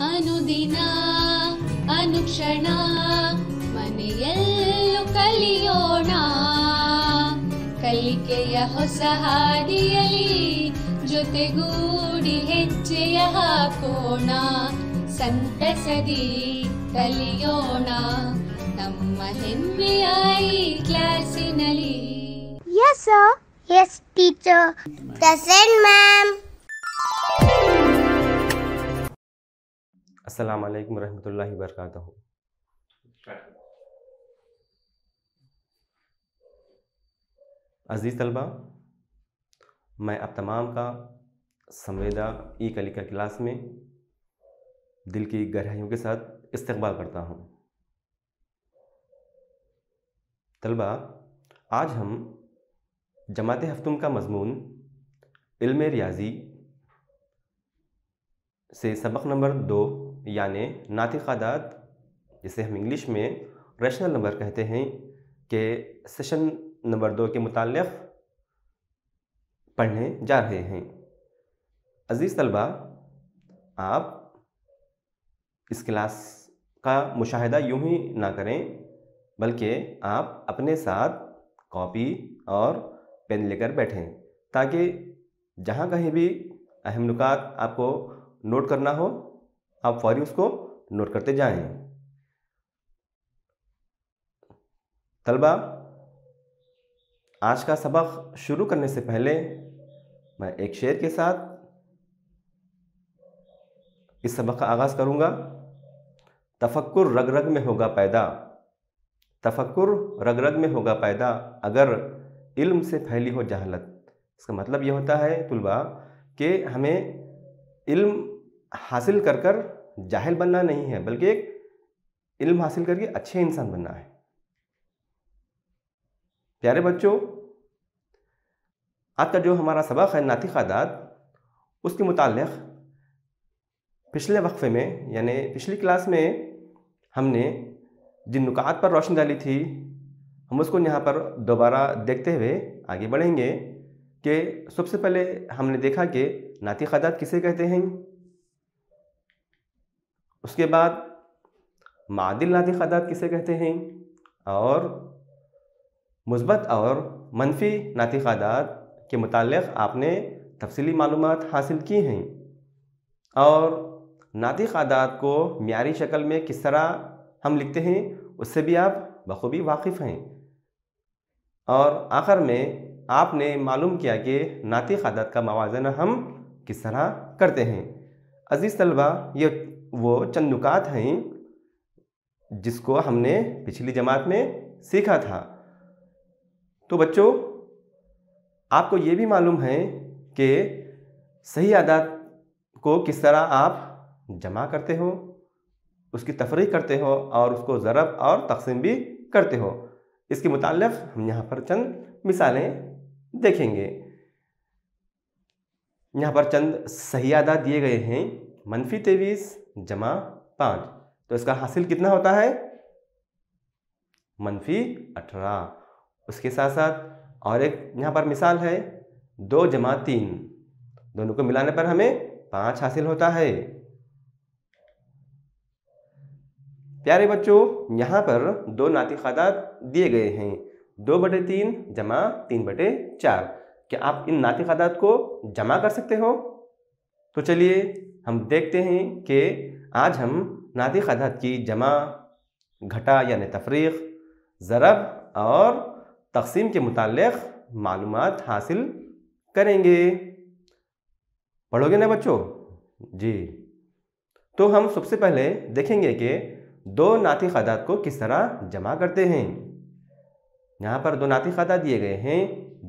ಅನುದಿನ ಅನುಕ್ಷಣ ಮನೆಯಲ್ಲೂ ಕಲಿಯೋಣ, ಕಲಿಕೆಯ ಹೊಸ ಹಾದಿಯಲಿ ಜೊತೆಗೂಡಿ ಹೆಜ್ಜೆಯ ಹಾಕೋಣ, ಸಂತಸದಿ ಕಲಿಯೋಣ ನಮ್ಮ ಹೆಮ್ಮೆಯ ಈ ಕ್ಲಾಸಿನಲ್ಲಿ. Yes sir. Yes teacher. Present ma'am. अस्सलाम वालेकुम रहमतुल्लाहि वबरकातुहू। अज़ीज़ तलबा, मैं आप तमाम का संवेदा ई कलिका क्लास में दिल की गहराइयों के साथ इस्तकबाल करता हूँ। तलबा, आज हम जमात हफ्तुम का मज़मून इल्म रियाज़ी से सबक नंबर 2 यानि नातिक़ादात, जिसे हम इंग्लिश में रैशनल नंबर कहते हैं, के सेशन नंबर 2 के मुताल्लिक़ पढ़ने जा रहे हैं। अज़ीज़ तलबा, आप इस क्लास का मुशाहिदा यूं ही ना करें, बल्कि आप अपने साथ कॉपी और पेन लेकर बैठें, ताकि जहाँ कहीं भी अहम नुकात आपको नोट करना हो, आप फौरी उसको नोट करते जाएं। तलबा, आज का सबक शुरू करने से पहले मैं एक शेर के साथ इस सबक का आगाज़ करूँगा। तफक्कुर रग रग में होगा पैदा, तफक्कुर रग रग में होगा पैदा, अगर इल्म से फैली हो जहालत। इसका मतलब ये होता है तुलबा कि हमें इल्म हासिल कर कर जाहिल बनना नहीं है, बल्कि एक इल्म हासिल करके अच्छे इंसान बनना है। प्यारे बच्चों, आज का जो हमारा सबक है नातिक़ादात, उसके मुताल्लिक़ पिछले वक्फ़े में यानी पिछली क्लास में हमने जिन नुकात पर रोशनी डाली थी, हम उसको यहाँ पर दोबारा देखते हुए आगे बढ़ेंगे। कि सबसे पहले हमने देखा कि नातिक़ादात किसे कहते हैं, उसके बाद मादिल नातिक़ादात किसे कहते हैं, और मुस्बत और मनफी नातिक़ादात के मुताल्लिक़ आपने तफसीली मालूमात हासिल की हैं, और नातिक़ादात को मियारी शक्ल में किस तरह हम लिखते हैं उससे भी आप बखूबी वाकिफ़ हैं। और आखिर में आपने मालूम किया कि नातिक़ादात का मवाज़ना हम किस तरह करते हैं। अज़ीज़ तलबा, ये वो चंद नुकात हैं जिसको हमने पिछली जमात में सीखा था। तो बच्चों, आपको ये भी मालूम है कि सही आदात को किस तरह आप जमा करते हो, उसकी तफरीक करते हो और उसको ज़रब और तक़सीम भी करते हो। इसके मुताल्लिक़ हम यहाँ पर चंद मिसालें देखेंगे। यहाँ पर चंद सही आदात दिए गए हैं, मनफी 23 जमा 5, तो इसका हासिल कितना होता है, मनफी 18। उसके साथ साथ और एक यहाँ पर मिसाल है 2 जमा 3, दोनों को मिलाने पर हमें 5 हासिल होता है। प्यारे बच्चों, यहाँ पर 2 नातिक़ादात दिए गए हैं, 2/3 जमा 3/4। क्या आप इन नातिक़ादात को जमा कर सकते हो? तो चलिए हम देखते हैं कि आज हम नातिक़ादात की जमा, घटा यानी तफरीक़, ज़रब और तक़सीम के मुताल्लिक़ मालूमात हासिल करेंगे। पढ़ोगे ना बच्चों? जी। तो हम सबसे पहले देखेंगे कि 2 नातिक़ादात को किस तरह जमा करते हैं। यहाँ पर 2 नातिक़ादात दिए गए हैं,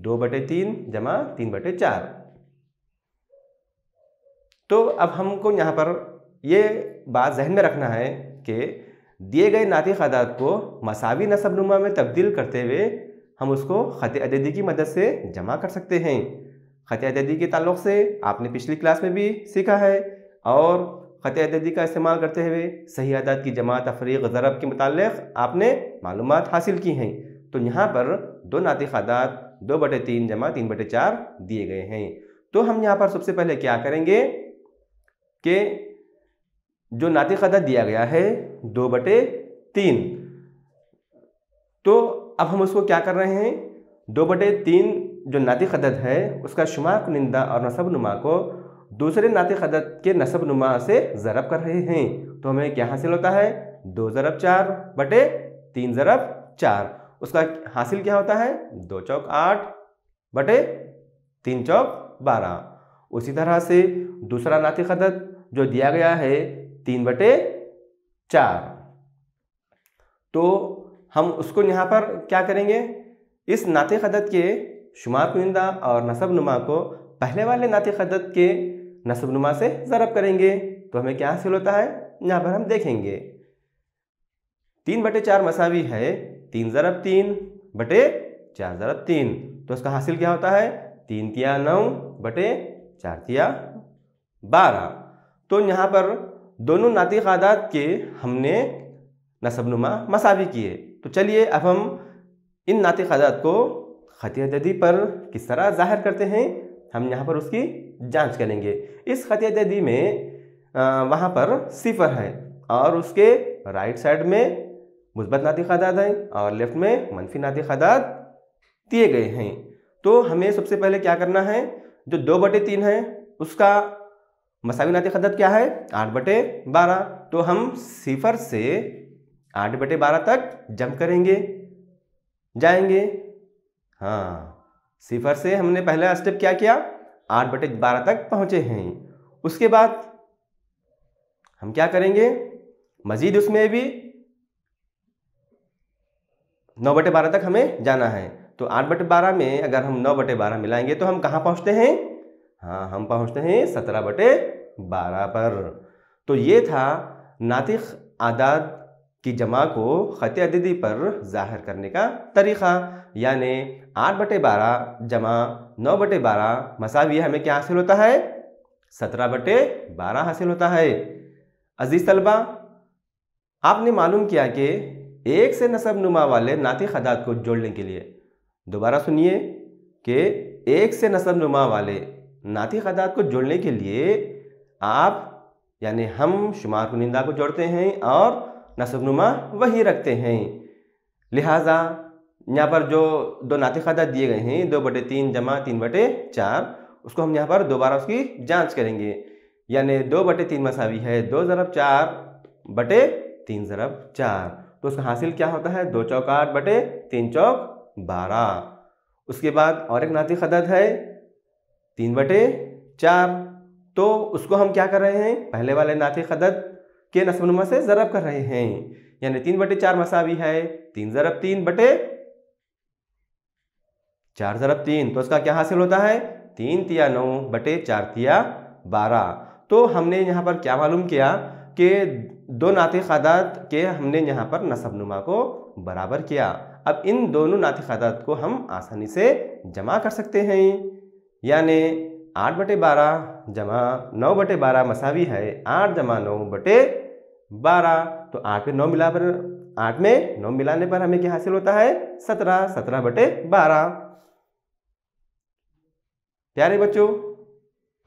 2/3 जमा 3/4। तो अब हमको यहाँ पर ये बात जहन में रखना है कि दिए गए नातिक़ादात को मसावी नसबनुमा में तब्दील करते हुए हम उसको ख़त अददी की मदद से जमा कर सकते हैं। ख़त अददी के ताल्लुक़ से आपने पिछली क्लास में भी सीखा है, और ख़त अददी का इस्तेमाल करते हुए सही आदात की जमा, तफरीक़, ज़रब के मुताल्लिक़ आपने मालूमात हासिल की हैं। तो यहाँ पर 2 नातिक़ादात 2/3 जमा 3/4 दिए गए हैं। तो हम यहाँ पर सबसे पहले क्या करेंगे कि जो नातिक अदद दिया गया है 2/3, तो अब हम उसको क्या कर रहे हैं, 2/3 जो नातिक अदद है उसका शुमार कुनिंदा और नसब नुमा को दूसरे नातिक अदद के नसब नुमा से ज़रब कर रहे हैं। तो हमें क्या हासिल होता है, 2 ज़रब 4 बटे 3 ज़रब 4। उसका हासिल क्या होता है, 2 चौक 8 बटे 3 चौक 12। उसी तरह से दूसरा नातिक अदद जो दिया गया है 3/4, तो हम उसको यहाँ पर क्या करेंगे, इस नातिक अदद के शुमार कुनिंदा और नसब नुमा को पहले वाले नातिक अदद के नसब नुमा से ज़रब करेंगे। तो हमें क्या हासिल होता है, यहाँ पर हम देखेंगे 3/4 मसावी है 3 ज़रब 3 बटे 4 ज़रब 3। तो उसका हासिल क्या होता है, 3 तिया 9 बटे 4 तिया 12। तो यहाँ पर दोनों नातिक आदाद के हमने नसब नुमा मसावी किए। तो चलिए अब हम इन नातिक आदाद को खती अददी पर किस तरह ज़ाहिर करते हैं, हम यहाँ पर उसकी जांच करेंगे। इस खती अददी में वहाँ पर सिफर है और उसके राइट साइड में मुस्बत नातिक आदाद हैं और लेफ्ट में मनफी नातिक आदाद दिए गए हैं। तो हमें सबसे पहले क्या करना है, जो 2/3 है उसका मसावी नातिक अदद क्या है, 8/12। तो हम सिफर से 8/12 तक जंप करेंगे, जाएंगे। हाँ, सिफर से हमने पहला स्टेप क्या किया, 8/12 तक पहुँचे हैं। उसके बाद हम क्या करेंगे, मजीद उसमें भी 9/12 तक हमें जाना है। तो 8/12 में अगर हम 9/12 मिलाएंगे तो हम कहाँ पहुँचते हैं, हाँ हम पहुँचते हैं 17/12 पर। तो ये था नातिक आदाद की जमा को खती अददी पर ज़ाहिर करने का तरीक़ा, यानी 8/12 जमा 9/12 मसावी हमें क्या हासिल होता है, 17/12 हासिल होता है। अजीज़ तलबा, आपने मालूम किया कि एक से नसब नुमा वाले नातिक आदाद को जोड़ने के लिए, दोबारा सुनिए कि एक से नसब नुमा वाले नातिक आदाद को जोड़ने के लिए आप यानी हम शुमार कुनिंदा को जोड़ते हैं और नसब नुमा वही रखते हैं। लिहाजा यहाँ पर जो दो नातिक आदाद दिए गए हैं 2/3 जमा 3/4, उसको हम यहाँ पर दोबारा उसकी जांच करेंगे। यानी 2/3 मसावी है 2 ज़रब 4 बटे 3 ज़रब 4। तो उसका हासिल क्या होता है, 2 चौक 8 बटे 3 चौक 12। उसके बाद और एक नातिक अदद है 3/4, तो उसको हम क्या कर रहे हैं, पहले वाले नातिक अदद के नस्ब नुमा से ज़रब कर रहे हैं। यानी 3/4 मसावी है 3 ज़रब 3 बटे 4 ज़रब 3। तो उसका क्या हासिल होता है, 3 तिया 9 बटे 4 तिया 12। तो हमने यहाँ पर क्या मालूम किया कि दो नातिक आदाद के हमने यहाँ पर नसब नुमा को बराबर किया। अब इन दोनों नातिक आदाद को हम आसानी से जमा कर सकते हैं। यानी 8/12 जमा 9/12 मसावी है 8 जमा 9/12। तो 8 में 9 मिला पर 8 में 9 मिलाने पर हमें क्या हासिल होता है, 17। 17/12। प्यारे बच्चों,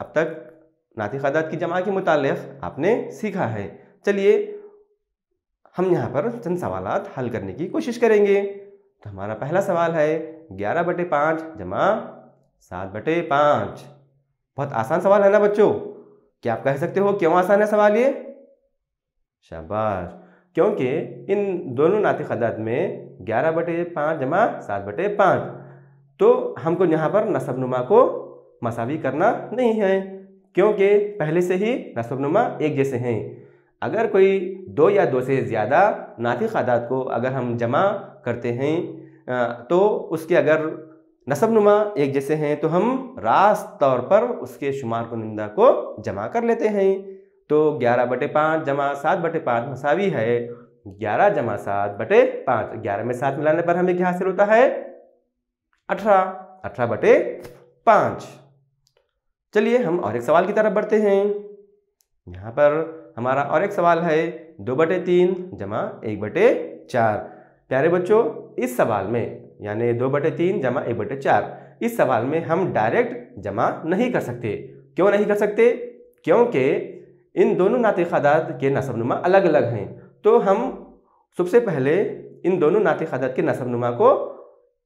अब तक नातिक आदाद की जमा के मुतालिक आपने सीखा है। चलिए हम यहाँ पर चंद सवालात हल करने की कोशिश करेंगे। तो हमारा पहला सवाल है 11/5 जमा 7/5। बहुत आसान सवाल है ना बच्चों, क्या आप कह सकते हो क्यों आसान है सवाल ये? शाबाश, क्योंकि इन दोनों नातिक आदाद में 11/5 जमा 7/5, तो हमको यहाँ पर नसब नुमा को मसावी करना नहीं है, क्योंकि पहले से ही नसब नुमा एक जैसे हैं। अगर कोई 2 या 2 से ज़्यादा नातिक आदाद को अगर हम जमा करते हैं तो उसके अगर नसब नुमा एक जैसे हैं तो हम रास्त तौर पर उसके शुमार कुनिंदा को जमा कर लेते हैं। तो 11/5 जमा 7/5 मसावी है 11 जमा 7/5। 11 में 7 मिलाने पर हमें क्या हासिल होता है, 18। 18/5। चलिए हम और एक सवाल की तरफ बढ़ते हैं। यहाँ पर हमारा और एक सवाल है 2/3 जमा 1/4। प्यारे बच्चों, इस सवाल में यानी 2/3 जमा 1/4, इस सवाल में हम डायरेक्ट जमा नहीं कर सकते। क्यों नहीं कर सकते? क्योंकि इन दोनों नातिक आदाद के नसबनुमा अलग अलग हैं। तो हम सबसे पहले इन दोनों नातिक आदाद के नसबनुमा को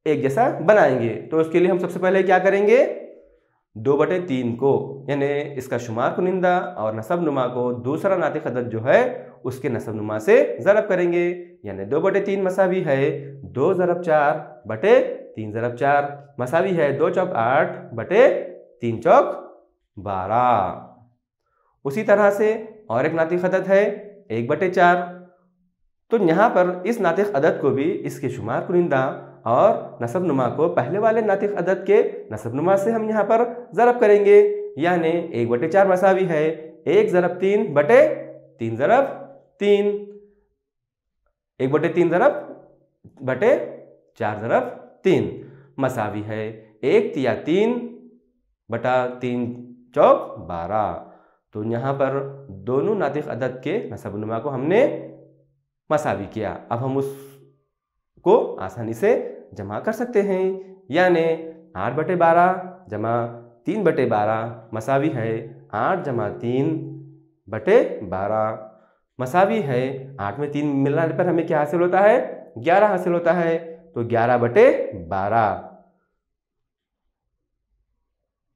एक जैसा बनाएंगे। तो उसके लिए हम सबसे पहले क्या करेंगे, 2/3 को यानी इसका शुमार कुनिंदा और नसबनुमा को दूसरा नातिक अदद जो है उसके नसबनुमा से ज़रब करेंगे। यानी 2/3 मसावी है 2 ज़रब 4 बटे 3 ज़रब 4 मसावी है 2 चौक 8 बटे 3 चौक 12। उसी तरह से और एक नातिक अदद है 1/4। तो यहाँ पर इस नातिक अदद को भी इसके शुमार कुनिंदा और नसबनुमा को पहले वाले नातिक अदद के नसबनुमा से हम यहाँ पर ज़रब करेंगे। यानी 1/4 मसावी है 1 ज़रब 3 बटे 3 ज़रब 3, 1/3 ज़रब बटे 4 ज़रब 3 मसावी है 1 तिया 3 बटा 3 चौक 12। तो यहाँ पर दोनों नातिक अदद के नसबनुमा को हमने मसावी किया। अब हम उसको आसानी से जमा कर सकते हैं। यानी 8/12 जमा 3/12 मसावी है 8 जमा 3/12 मसावी है 8 में 3 मिलाने पर हमें क्या हासिल होता है, 11 हासिल होता है। तो 11/12।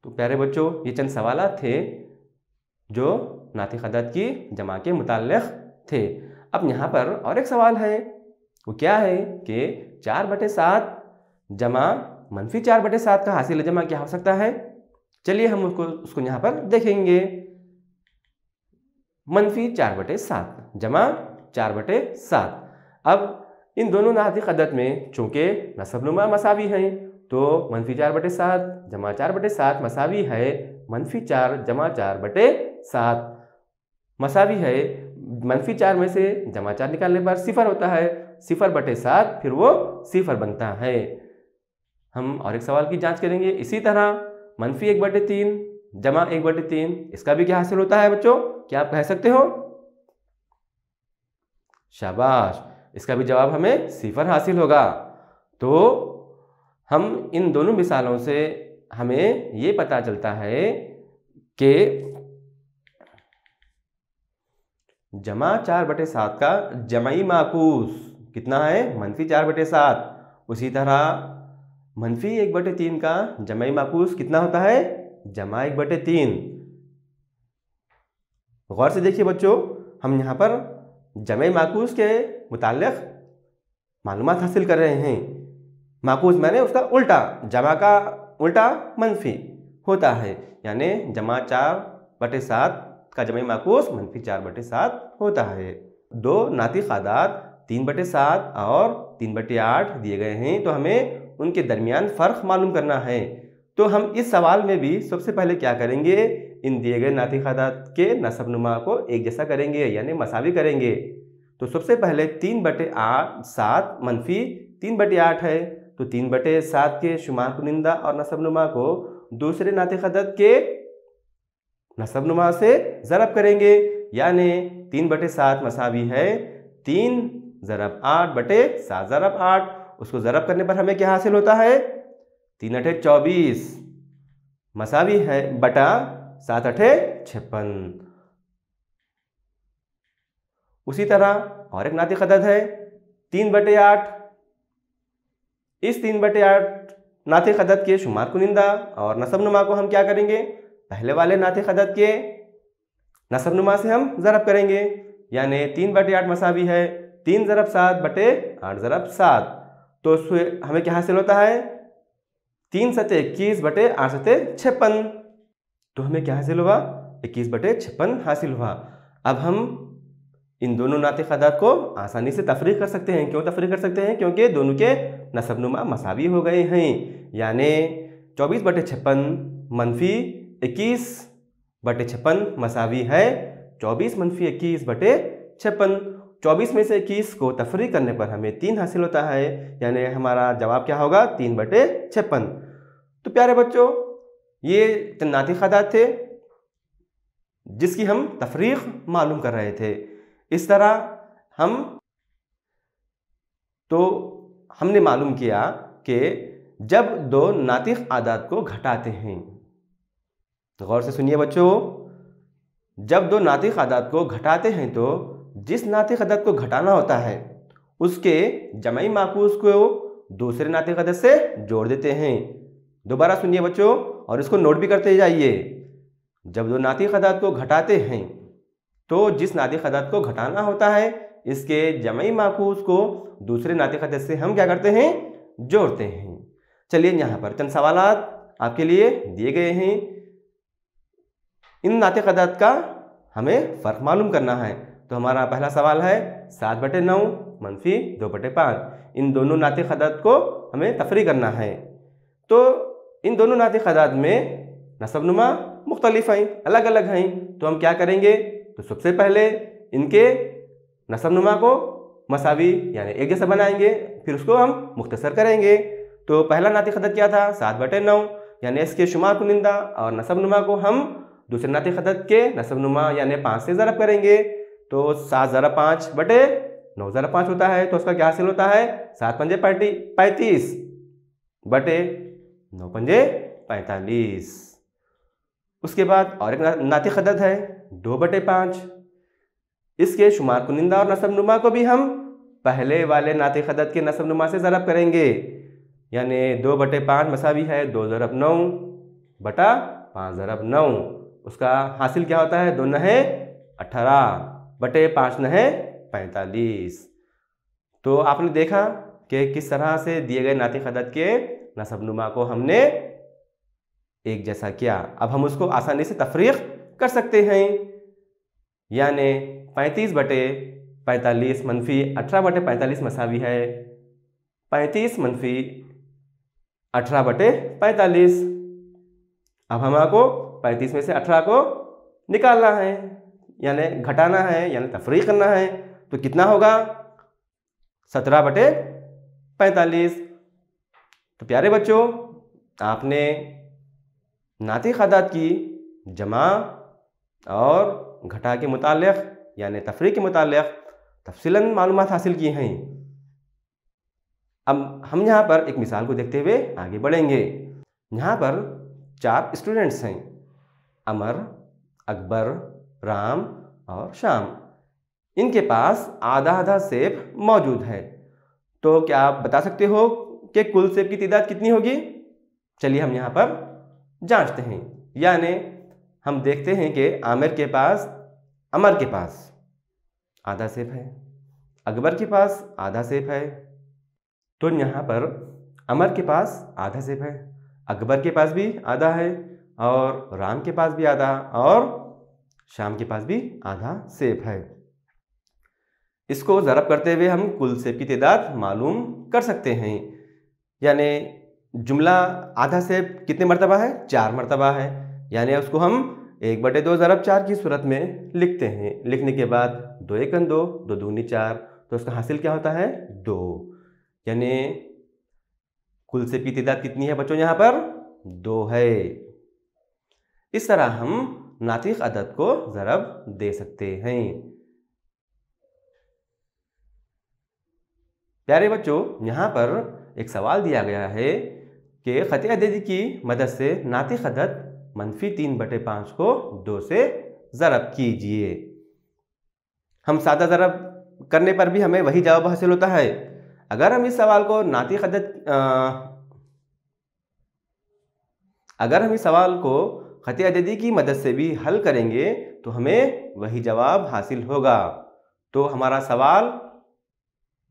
तो प्यारे बच्चों, ये चंद सवालात थे जो नातिक अदद की जमा के मुताल्लिक़ थे। अब यहाँ पर और एक सवाल है, वो क्या है कि 4/7 जमा -4/7 का हासिल जमा क्या हो सकता है। चलिए हम उसको यहाँ पर देखेंगे। -4/7 जमा 4/7। अब इन दोनों नातिक अदद में चूँकि नसबनुमा मसावी हैं तो -4/7 जमा 4/7 मसावी है -4 जमा 4/7 मसावी है -4 में से जमा 4 निकालने पर 0 होता है, 0/7 फिर वो 0 बनता है। हम और एक सवाल की जांच करेंगे। इसी तरह -1/3 जमा 1/3 इसका भी क्या हासिल होता है बच्चों, क्या आप कह सकते हो? शाबाश, इसका भी जवाब हमें 0 हासिल होगा। तो हम इन दोनों मिसालों से हमें ये पता चलता है कि जमा 4/7 का जमाई माकूस कितना है, -4/7। उसी तरह -1/3 का जमाई माकूस कितना होता है, जमा 1/3। गौर से देखिए बच्चों, हम यहाँ पर जमाई माकूस के मुताल्लिक़ मालूमात हासिल कर रहे हैं। माकूस मैंने उसका उल्टा, जमा का उल्टा मनफी होता है। यानी जमा 4/7 का जमाई माकूस -4/7 होता है। दो नातिक आदाद 3/7 और 3/8 दिए गए हैं, तो हमें उनके दरमियान फ़र्क मालूम करना है। तो हम इस सवाल में भी सबसे पहले क्या करेंगे, इन दिए गए नातिक आदाद के नसबनुमा को एक जैसा करेंगे यानी मसावी करेंगे। तो सबसे पहले 3/7 मनफी 3/8 है, तो 3/7 के शुमार कुनिंदा और नसबनुमा को दूसरे नातिक अदद के नसबनुमा से ज़रब करेंगे। यानी 3/7 मसावी है 3 ज़रब 8 बटे 7 ज़रब 8। उसको ज़रब करने पर हमें क्या हासिल होता है, 3 × 8 = 24 मसावी है बटा 7 × 8 = 56। उसी तरह और एक नातिक अदद है 3/8। इस 3/8 नातिक अदद के शुमार कुनिंदा और नसबनुमा को हम क्या करेंगे, पहले वाले नातिक अदद के नसबनुमा से हम ज़रब करेंगे। यानी 3/8 मसावी है 3 ज़रब 7 बटे 8 ज़रब 7। तो हमें क्या हासिल होता है, 3 × 7 = 21 बटे 8 × 7 = 56। तो हमें क्या हासिल हुआ, 21 बटे 56 हासिल हुआ। अब हम इन दोनों नातिक अदद को आसानी से तफरीक कर सकते हैं। क्यों तफरीक कर सकते हैं, क्योंकि दोनों के नसबनुमा मसावी हो गए हैं। यानी 24 बटे 56 मनफी 21 बटे 56 मसावी है 24 मनफी 21 बटे 56। 24 में से 21 को तफरीक करने पर हमें 3 हासिल होता है। यानी हमारा जवाब क्या होगा, 3 बटे 56। तो प्यारे बच्चों, ये नातिक अदद थे जिसकी हम तफरीक मालूम कर रहे थे। इस तरह हमने मालूम किया कि जब दो नातिक आदाद को घटाते हैं, तो गौर से सुनिए बच्चों, जब दो नातिक आदाद को घटाते हैं तो जिस नातिक आदाद को घटाना होता है उसके जमाई माकूस को दूसरे नातिक आदाद से जोड़ देते हैं। दोबारा सुनिए बच्चों और इसको नोट भी करते जाइए। जब दो नातिक आदाद को घटाते हैं तो जिस नातिक आदाद को घटाना होता है इसके जमाई माकूस को दूसरे नातिक आदाद से हम क्या करते हैं, जोड़ते हैं। चलिए यहाँ पर चंद सवालात आपके लिए दिए गए हैं। इन नातिक आदाद का हमें फ़र्क मालूम करना है। तो हमारा पहला सवाल है 7/9 मनफी 2/5। इन दोनों नातिक आदाद को हमें तफरी करना है। तो इन दोनों नातिक आदाद में नसबनुमा मुख्तलिफ हैं, अलग अलग हैं। तो हम क्या करेंगे, तो सबसे पहले इनके नसबनुमा को मसावी यानी एक जैसा बनाएंगे, फिर उसको हम मुख्तसर करेंगे। तो पहला नातिक आदाद क्या था, 7/9, यानी इसके शुमार कुनिंदा और नसबनुमा को हम दूसरे नातिक आदाद के नसबनुमा यानी 5 से ज़रब करेंगे। तो 7 ज़रब 5 बटे 9 ज़रब 5 होता है। तो उसका क्या हासिल होता है, 7 पंजे 35 बटे 9 पंजे 45। उसके बाद और एक नातिक आदाद है 2/5। इसके शुमार कुनिंदा और नसबनुमा को भी हम पहले वाले नातिक आदाद के नसबनुमा से ज़रब करेंगे, यानी 2/5 मसावी है 2 ज़रब 9 बटा 5 ज़रब 9। उसका हासिल क्या होता है, 2 9 18 बटे 5 9 45। तो आपने देखा कि किस तरह से दिए गए नातिक आदाद के नसबनुमा को हमने एक जैसा किया। अब हम उसको आसानी से तफरीक कर सकते हैं, यानी 35/45 मनफी 18/45 मसावी है 35 मनफी 18/45। अब हमको 35 में से 18 को निकालना है, यानी घटाना है, यानी तफरीक करना है। तो कितना होगा, 17/45। तो प्यारे बच्चों, आपने नातिक आदाद की जमा और घटा के मुतालिक यानी तफरीक के मुतालिक तफसीलन मालूमात हासिल की हैं। अब हम यहाँ पर एक मिसाल को देखते हुए आगे बढ़ेंगे। यहाँ पर 4 स्टूडेंट्स हैं, अमर, अकबर, राम और श्याम। इनके पास आधा आधा सेब मौजूद है। तो क्या आप बता सकते हो कि कुल सेब की तादाद कितनी होगी? चलिए हम यहाँ पर जांचते हैं। यानी हम देखते हैं कि अमर के पास आधा सेब है, अकबर के पास आधा सेब है। तो यहाँ पर अमर के पास आधा सेब है, अकबर के पास भी आधा है, और राम के पास भी आधा, और श्याम के पास भी आधा सेब है। इसको ज़रब करते हुए हम कुल सेब की तादाद मालूम कर सकते हैं। यानी जुमला आधा सेब कितने मरतबा है, 4 मरतबा है। यानी उसको हम 1/2 ज़रब 4 की सूरत में लिखते हैं। लिखने के बाद 2 1 2 2 दूनी 4, तो उसका हासिल क्या होता है, 2। यानी कुल सेब की तादाद कितनी है बच्चों, यहाँ पर 2 है। इस तरह हम नातिक आदाद को ज़रब दे सकते हैं। प्यारे बच्चों, यहाँ पर एक सवाल दिया गया है कि ख़त अददी की मदद से नातिक आदाद -3/5 को 2 से ज़रब कीजिए। हम सादा ज़रब करने पर भी हमें वही जवाब हासिल होता है। अगर हम इस सवाल को ख़त अददी की मदद से भी हल करेंगे तो हमें वही जवाब हासिल होगा। तो हमारा सवाल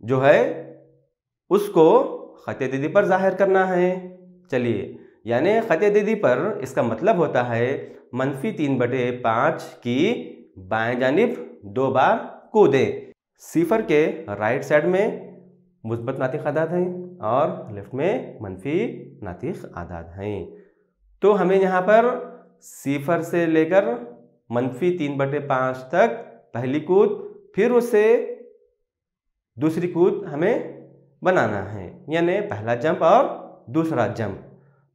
जो है उसको ख़त अददी पर ज़ाहिर करना है। चलिए, यानी ख़त अददी पर इसका मतलब होता है -3/5 की बाएं जानिब 2 बार कूदें। सिफर के राइट साइड में मुस्बत नातिक आदाद हैं और लेफ्ट में मनफी नातिक आदाद हैं। तो हमें यहाँ पर सिफर से लेकर -3/5 तक पहली कूद, फिर उससे दूसरी कूद हमें बनाना है, यानी पहला जंप और दूसरा जंप।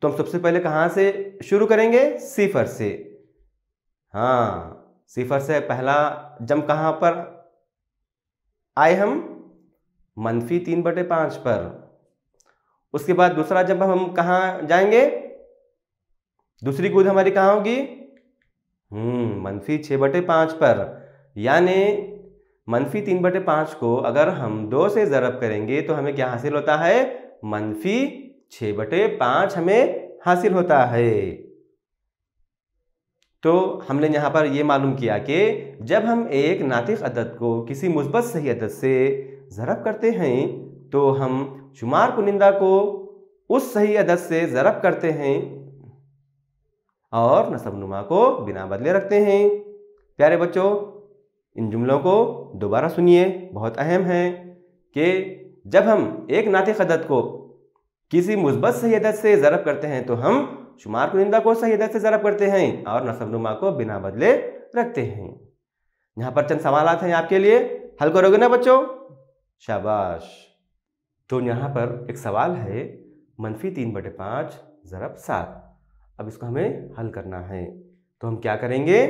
तो हम सबसे पहले कहाँ से शुरू करेंगे, सिफर से। हाँ, सिफर से पहला जंप कहाँ पर आए हम, -3/5 पर। उसके बाद दूसरा जंप हम कहाँ जाएंगे, दूसरी कूद हमारी कहाँ होगी, -6/5 पर, यानी -3/5 को अगर हम 2 से ज़रब करेंगे तो हमें क्या हासिल होता है? -6/5 हमें हासिल होता है। तो हमने यहाँ पर ये मालूम किया कि जब हम एक नातिक अदद को किसी मुस्बत सही अदद से ज़रब करते हैं तो हम शुमार कुनिंदा को उस सही अदद से ज़रब करते हैं और नसबनुमा को बिना बदले रखते हैं। प्यारे बच्चों, इन जुमलों को दोबारा सुनिए, बहुत अहम है कि जब हम एक नातिक अदद को किसी मुस्बत सही अदद से ज़रब करते हैं तो हम शुमार कुनिंदा को सही अदद से ज़रब करते हैं और नसबनुमा को बिना बदले रखते हैं। यहाँ पर चंद सवालात हैं आपके लिए, हल करोगे ना बच्चों? शाबाश। तो यहाँ पर एक सवाल है, -3/5 ज़रब 7। अब इसको हमें हल करना है, तो हम क्या करेंगे?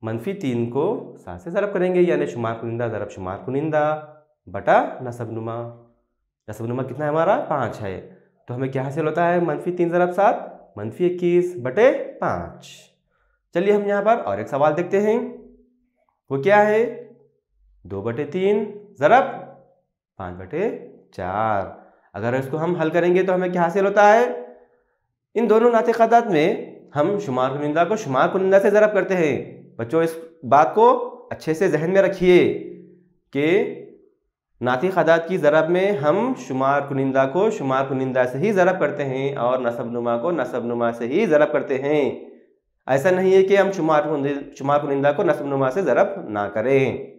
-3 को 7 से ज़रब करेंगे, यानी शुमार कुनिंदा ज़रब शुमार कुनिंदा बटा नसबनुमा। नसबनुमा कितना है हमारा? 5 है, तो हमें क्या हासिल होता है? -3 ज़रब 7 -21/5। चलिए हम यहाँ पर और एक सवाल देखते हैं, वो क्या है? 2/3 ज़रब 5/4। अगर इसको हम हल करेंगे तो हमें क्या हासिल होता है? इन दोनों नातिक अदद में हम शुमार कुनिंदा को शुमार कुनिंदा से ज़रब करते हैं। बच्चों, इस बात को अच्छे से जहन में रखिए कि नातिक अदद की ज़रब में हम शुमार कुनिंदा को शुमार कुनिंदा से ही ज़रब करते हैं और नसबनुमा को नसबनुमा से ही ज़रब करते हैं। ऐसा नहीं है कि हम शुमार कुनिंदा को नसबनुमा से ज़रब ना करें।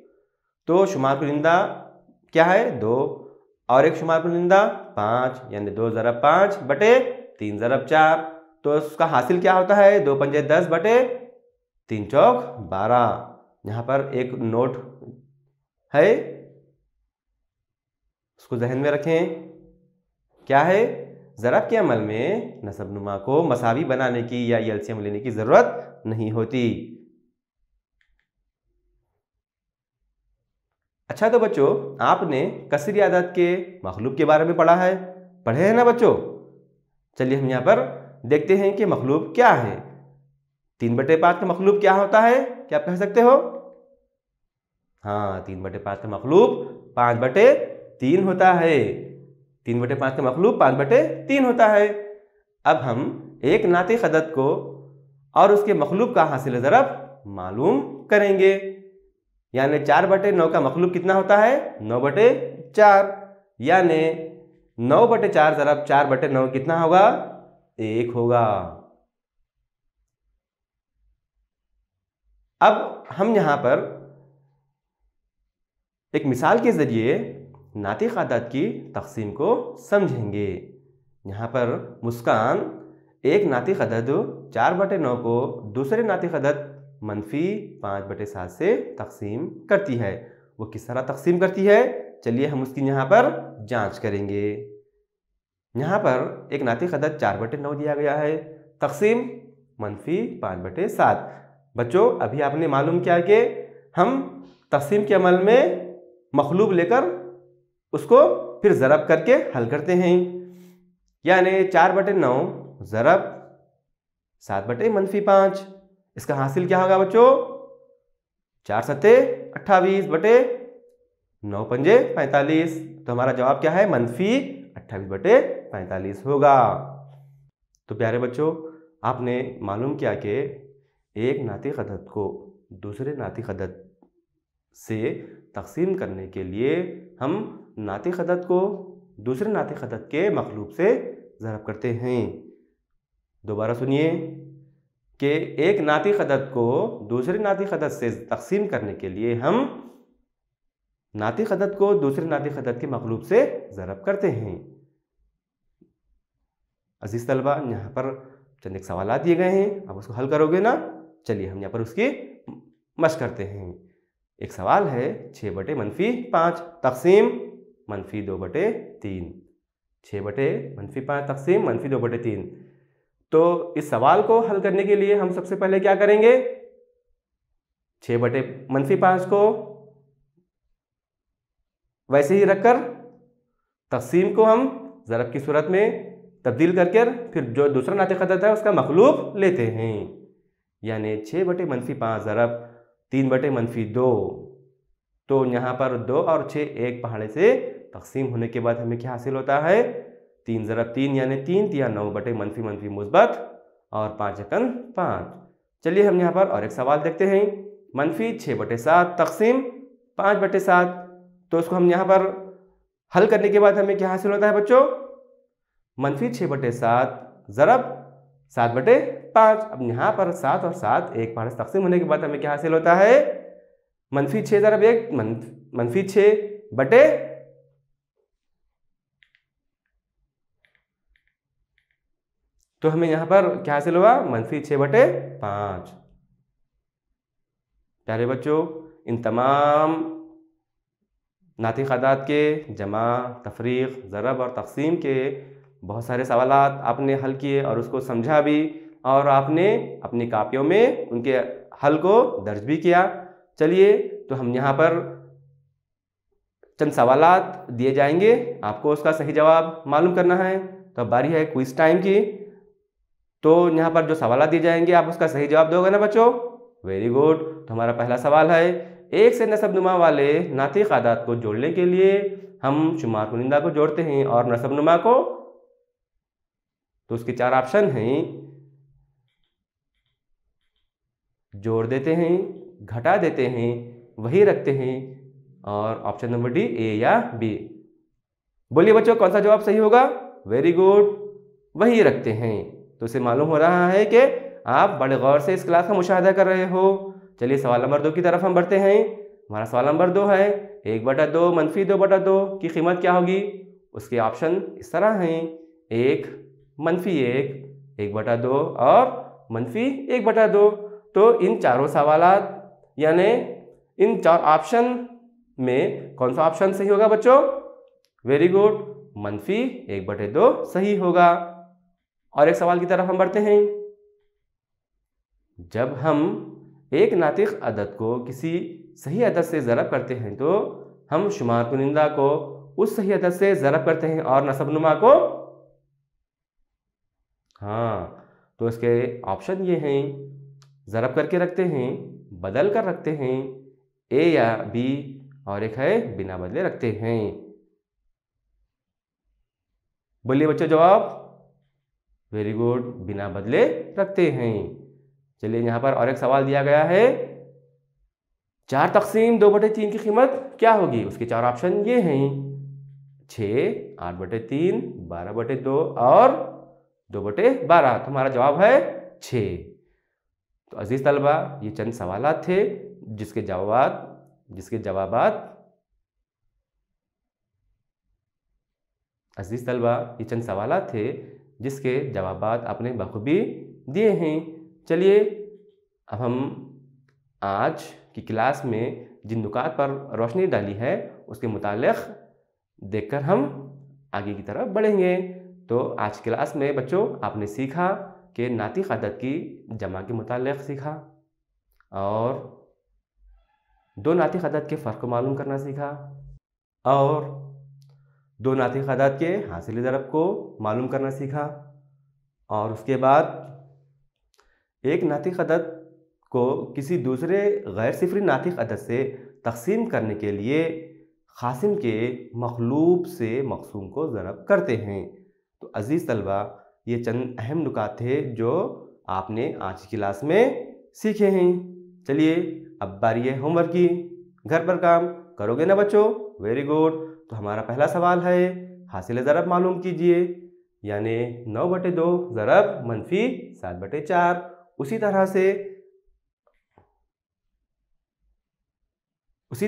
तो शुमार कुनिंदा क्या है? 2 और एक शुमार कुनिंदा 5, यानी 2 ज़रब 5 बटे 3 ज़रब 4। तो उसका हासिल क्या होता है? 2 पंजे 10 बटे 3 चौक 12। यहाँ पर एक नोट है, उसको जहन में रखें। क्या है? ज़रब के अमल में नसबनुमा को मसावी बनाने की या एलसीएम लेने की ज़रूरत नहीं होती। अच्छा, तो बच्चों, आपने कसरी आदत के मखलूब के बारे में पढ़े हैं ना बच्चों? चलिए हम यहाँ पर देखते हैं कि मखलूब क्या है। 3/5 का मखलूब क्या होता है? क्या आप कह सकते हो? हाँ, 3/5 का मखलूब 5/3 होता है। 3/5 का मखलूब 5/3 होता है। अब हम एक नातिक अदद को और उसके मखलूब का हासिल ज़रब मालूम करेंगे, यानी 4/9 का मखलूब कितना होता है? 9/4, यानी 9/4 ज़रब 4/9 कितना होगा? 1 होगा। अब हम यहाँ पर एक मिसाल के ज़रिए नातिक अदद की तक़सीम को समझेंगे। यहाँ पर मुस्कान एक नातिक अदद 4/9 को दूसरे नातिक अदद -5/7 से तक़सीम करती है। वो किस तरह तक़सीम करती है? चलिए हम उसकी यहाँ पर जांच करेंगे। यहाँ पर एक नातिक अदद 4/9 दिया गया है, तक़सीम -5/7। बच्चों, अभी आपने मालूम किया कि हम तक़सीम के अमल में मखलूब लेकर उसको फिर ज़रब करके हल करते हैं, यानी 4/9 ज़रब 7/-5। इसका हासिल क्या होगा बच्चों? 4 सत्ते 28 बटे 9 पंजे 45। तो हमारा जवाब क्या है? -28/45 होगा। तो प्यारे बच्चों, आपने मालूम किया कि एक नातिक अदद को दूसरे नातिक अदद से तक़सीम करने के लिए हम नातिक अदद को दूसरे नातिक अदद के मखलूब से ज़रब करते हैं। दोबारा सुनिए कि एक नातिक अदद को दूसरे नातिक अदद से तक़सीम करने के लिए हम नातिक अदद को दूसरे नातिक अदद के मखलूब से ज़रब करते हैं। अज़ीज़ तलबा, यहाँ पर चंद एक सवाल दिए गए हैं, अब उसको हल करोगे ना? चलिए हम यहाँ पर उसकी मशक़ करते हैं। एक सवाल है, 6/-5 तक़सीम -2/3। 6/-5 तक़सीम -2/3। तो इस सवाल को हल करने के लिए हम सबसे पहले क्या करेंगे? 6/-5 को वैसे ही रखकर तक़सीम को हम ज़रब की सूरत में तब्दील करके फिर जो दूसरा नातिक अदद है उसका मखलूब लेते हैं, यानी 6/-5 ज़रब 3/-2। तो यहाँ पर 2 और 6 एक पहाड़े से तकसीम होने के बाद हमें क्या हासिल होता है? 3 ज़रब 3 यानी 3 या 9/-- मुस्बत और 5 चलिए हम यहाँ पर और एक सवाल देखते हैं। -6/7 तकसीम 5/7। तो उसको हम यहाँ पर हल करने के बाद हमें क्या हासिल होता है बच्चों? -6/7 ज़रब 7/5। अब यहाँ पर 7 और 7 एक पहाड़े से तकसीम होने के बाद हमें क्या हासिल होता है? -6 ज़रब 1 -6 तो हमें यहाँ पर क्या हासिल हुआ? -6/5। प्यारे बच्चों, इन तमाम नातिक़ अदाद के जमा, तफरीक़, ज़रब और तक़सीम के बहुत सारे सवालात आपने हल किए और उसको समझा भी, और आपने अपनी कापियों में उनके हल को दर्ज भी किया। चलिए तो हम यहाँ पर चंद सवालात दिए जाएंगे, आपको उसका सही जवाब मालूम करना है। तो अब बारी है क्विज़ टाइम की। तो यहाँ पर जो सवाल दिए जाएंगे आप उसका सही जवाब दोगे ना बच्चों? Very good. तो हमारा पहला सवाल है, एक से नसबनुमा वाले नातिक़ अदाद को जोड़ने के लिए हम शुमार कुनिंदा को जोड़ते हैं और नसबनुमा को, तो उसके 4 ऑप्शन हैं। जोड़ देते हैं, घटा देते हैं, वही रखते हैं, और ऑप्शन नंबर डी ए या बी। बोलिए बच्चों कौन सा जवाब सही होगा? वेरी गुड, वही रखते हैं। तो इसे मालूम हो रहा है कि आप बड़े गौर से इस क्लास का मुशाहिदा कर रहे हो। चलिए सवाल नंबर 2 की तरफ हम बढ़ते हैं। हमारा सवाल नंबर 2 है, 1/2 -2/2 की कीमत क्या होगी? उसके ऑप्शन इस तरह हैं, 1 -1 1/2 और -1/2। तो इन चारों सवालात यानी इन 4 ऑप्शन में कौन सा ऑप्शन सही होगा बच्चों? वेरी गुड, -1/2 सही होगा। और एक सवाल की तरफ हम बढ़ते हैं। जब हम एक नातिक़ अदद को किसी सही अदद से ज़रब करते हैं तो हम शुमार कुनिंदा को उस सही अदद से ज़रब करते हैं और नसबनुमा को, हाँ, तो इसके ऑप्शन ये हैं, ज़रब करके रखते हैं, बदल कर रखते हैं, ए या बी, और एक है बिना बदले रखते हैं। बोलिए बच्चों जवाब। वेरी गुड, बिना बदले रखते हैं। चलिए यहाँ पर और एक सवाल दिया गया है, 4 तक़सीम 2/3 की कीमत क्या होगी? उसके 4 ऑप्शन ये हैं, 6, 8/3, 12/2 और 2/12। तो हमारा जवाब है 6। तो अजीज़ तलबा, ये चंद सवालात थे जिसके जवाबात अजीज़ तलबा, ये चंद सवालात थे जिसके जवाबात आपने बखूबी दिए हैं। चलिए अब हम आज की क्लास में जिन नुकात पर रोशनी डाली है उसके मुतालिक देखकर हम आगे की तरफ बढ़ेंगे। तो आज क्लास में बच्चों आपने सीखा कि नातिक़ अदद की जमा के मुतालिक सीखा, और 2 नातिक़ अदद के फ़र्क को मालूम करना सीखा, और 2 नातिक़ अदद के हासिल ज़रब को मालूम करना सीखा, और उसके बाद एक नातिक़ अदद को किसी दूसरे गैर सिफरी नातिक़ अदद से तक़सीम करने के लिए क़ासिम के मक़लूब से मक़सूम को ज़रब करते हैं। तो अज़ीज़ तलबा, ये चंद अहम नुकात थे जो आपने आज की क्लास में सीखे हैं। चलिए अब बारी है होमवर्क की। घर पर काम करोगे ना बच्चों? Very good. तो हमारा पहला सवाल है, हासिल ज़रब मालूम कीजिए, यानी 9/2 ज़रब -7/4। उसी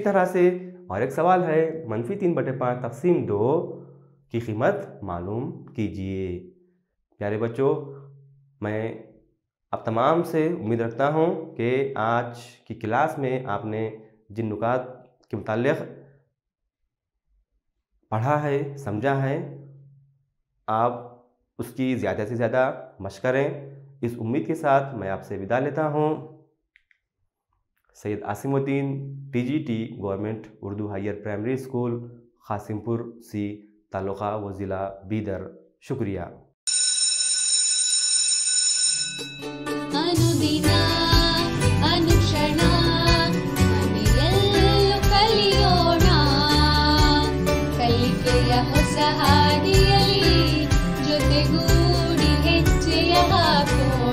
तरह से और एक सवाल है, -3/5 तक़सीम 2 की कीमत मालूम कीजिए। प्यारे बच्चों, मैं अब तमाम से उम्मीद रखता हूँ कि आज की क्लास में आपने जिन नुकात के मुताल्लिक़ पढ़ा है, समझा है, आप उसकी ज़्यादा से ज़्यादा मशक़ करें। इस उम्मीद के साथ मैं आपसे विदा लेता हूँ। Syed Asimuddin, TGT government Urdu higher primary school, Qasimpur C, taluka व ज़िला बीदर। शुक्रिया। अनुदिना को